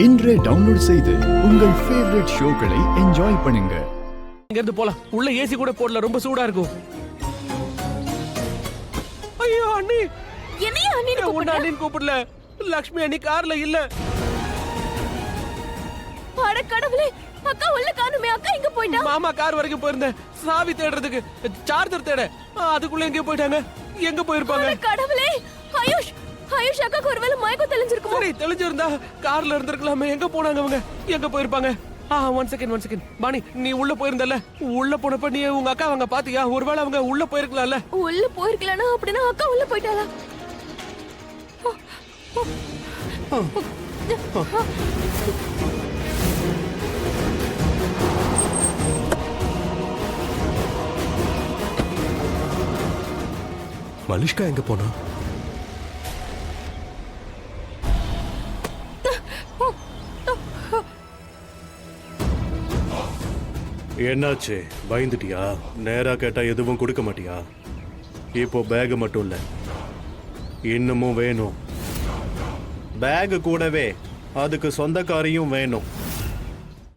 இன்றே டவுன்லோட் செய்து உங்கள் ஃபேவரட் ஷோக்களை என்ஜாய் பண்ணுங்க. இங்க இருந்து போலாம். உள்ள ஏசி கூட போடல, ரொம்ப சூடா இருக்கும். ஐயோ அண்ணி, என்னையா அண்ணி உன்ன அண்ணின்னு கூப்பிடல. லக்ஷ்மி அண்ணி கார்ல இல்ல. அட கடவுளே, அக்கா உள்ள காணுமே. அக்கா எங்க போயிட்டா? மாமா கார் வரைக்கும் போயிருந்தேன் சாவி தேடுறதுக்கு, சார்ஜர் தேட. அதுக்குள்ள எங்க போயிட்டாங்க? எங்க போயிருப்பாங்க? அட கடவுளே, ஆயுஷ் ஆயுஷ் அக்காக்கு ஒருவேளை மயக்கம் தெளிஞ்சிருக்குமோ? சரி, தெளிஞ்சிருந்தா கார்ல இருந்திருக்கலாமே. எங்க போனாங்க அவங்க? எங்க போயிருப்பாங்க? ஒன் செகண்ட் பாணி, நீ உள்ள போயிருந்தல. உள்ள போனப்ப நீ உங்க அக்கா அவங்க பாத்தியா? ஒருவேளை அவங்க உள்ள போயிருக்கலாம்ல. உள்ள போயிருக்கலானா? அப்படினா அக்கா உள்ள போயிட்டாளா? மலிஷ்கா எங்க போனா? என்னாச்சு? பயந்துட்டியா? நேரா கேட்டா எதுவும் கொடுக்க மாட்டியா? இப்போ பேக் மட்டும் இல்ல, இன்னமும் வேணும். பேக் கூடவே அதுக்கு சொந்தக்காரியும் வேணும்.